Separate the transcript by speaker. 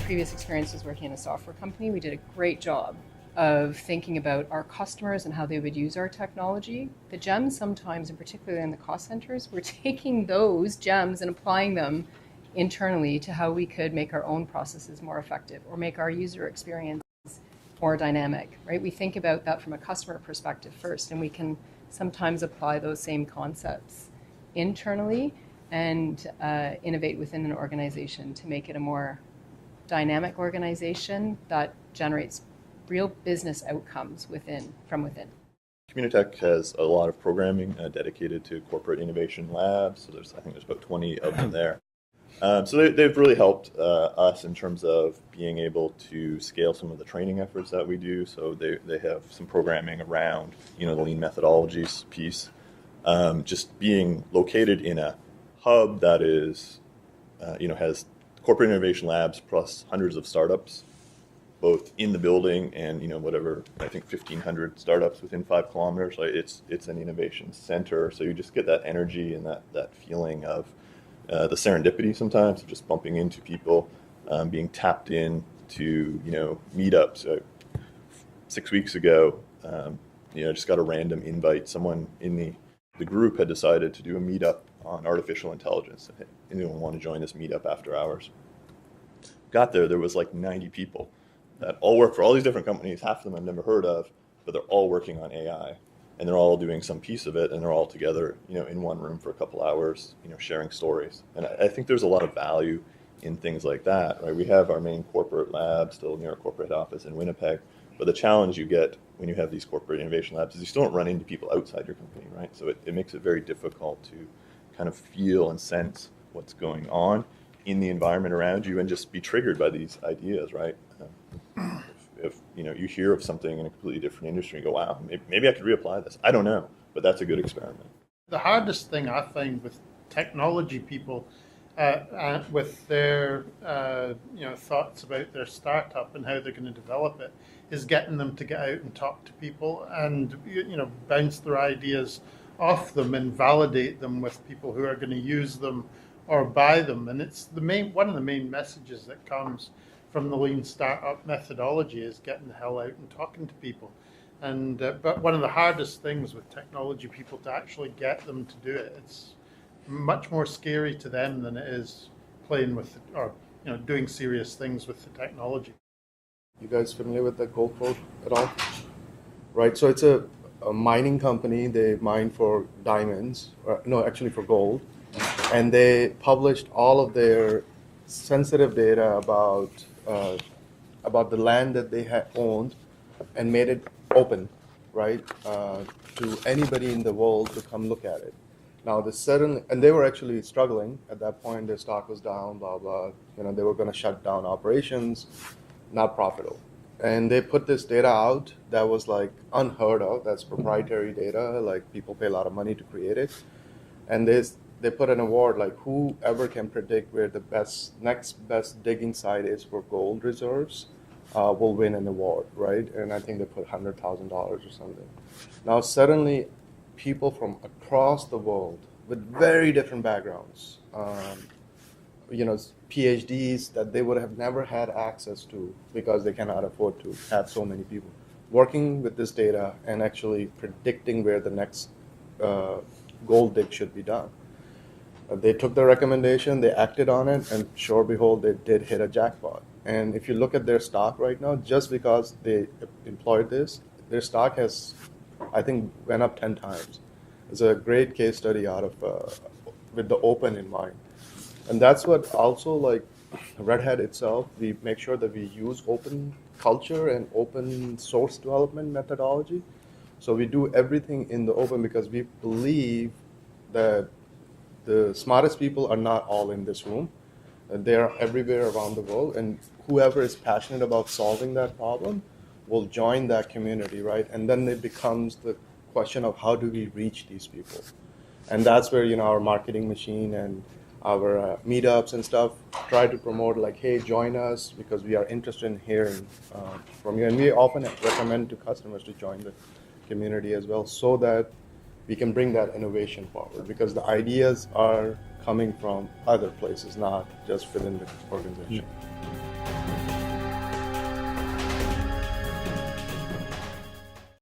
Speaker 1: previous experience was working in a software company. We did a great job of thinking about our customers and how they would use our technology. The gems sometimes, and particularly in the cost centers, we're taking those gems and applying them internally to how we could make our own processes more effective or make our user experience more dynamic, right? We think about that from a customer perspective first, and we can sometimes apply those same concepts internally and innovate within an organization to make it a more dynamic organization that generates real business outcomes from within.
Speaker 2: Communitech has a lot of programming dedicated to corporate innovation labs. So I think there's about 20 of them there. So they've really helped us in terms of being able to scale some of the training efforts that we do. So they have some programming around, the lean methodologies piece. Just being located in a hub that is, has corporate innovation labs plus hundreds of startups, both in the building and, whatever, I think 1,500 startups within 5 kilometers. Like it's an innovation center. So you just get that energy and that feeling of the serendipity sometimes of just bumping into people, being tapped in to, meetups. 6 weeks ago, just got a random invite. Someone in the group had decided to do a meetup on artificial intelligence. Hey, anyone want to join this meetup after hours? Got there was like 90 people that all work for all these different companies. Half of them I've never heard of, but they're all working on AI. And they're all doing some piece of it, and they're all together, in one room for a couple hours, sharing stories. And I think there's a lot of value in things like that, right? We have our main corporate lab still near our corporate office in Winnipeg, but the challenge you get when you have these corporate innovation labs is you still don't run into people outside your company, right? So it makes it very difficult to kind of feel and sense what's going on in the environment around you and just be triggered by these ideas, right? If you hear of something in a completely different industry and go, wow, maybe I could reapply this. I don't know, but that's a good experiment.
Speaker 3: The hardest thing I find with technology people, with their thoughts about their startup and how they're going to develop it, is getting them to get out and talk to people and bounce their ideas off them and validate them with people who are going to use them or buy them. And it's one of the main messages that comes from the lean startup methodology is getting the hell out and talking to people. And but one of the hardest things with technology people to actually get them to do it, it's much more scary to them than it is playing with or doing serious things with the technology.
Speaker 4: You guys familiar with the gold quote at all? Right, so it's a mining company. They mine for diamonds, actually for gold. And they published all of their sensitive data about the land that they had owned and made it open, right, to anybody in the world to come look at it. Now, and they were actually struggling at that point. Their stock was down, blah, blah. They were going to shut down operations, not profitable. And they put this data out that was like unheard of. That's proprietary data. Like people pay a lot of money to create it. And they put an award, like whoever can predict where the next best digging site is for gold reserves will win an award, right? And I think they put $100,000 or something. Now suddenly, people from across the world with very different backgrounds, PhDs that they would have never had access to because they cannot afford to have so many people working with this data and actually predicting where the next gold dig should be done. They took the recommendation, they acted on it, and sure behold, they did hit a jackpot. And if you look at their stock right now, just because they employed this, their stock has, I think, went up 10 times. It's a great case study out of with the open in mind. And that's what also, like Red Hat itself, we make sure that we use open culture and open source development methodology. So we do everything in the open because we believe that the smartest people are not all in this room. They are everywhere around the world, and whoever is passionate about solving that problem will join that community, right? And then it becomes the question of how do we reach these people? And that's where our marketing machine and our meetups and stuff try to promote, like, hey, join us because we are interested in hearing from you. And we often recommend to customers to join the community as well, so that we can bring that innovation forward, because the ideas are coming from other places, not just within the organization.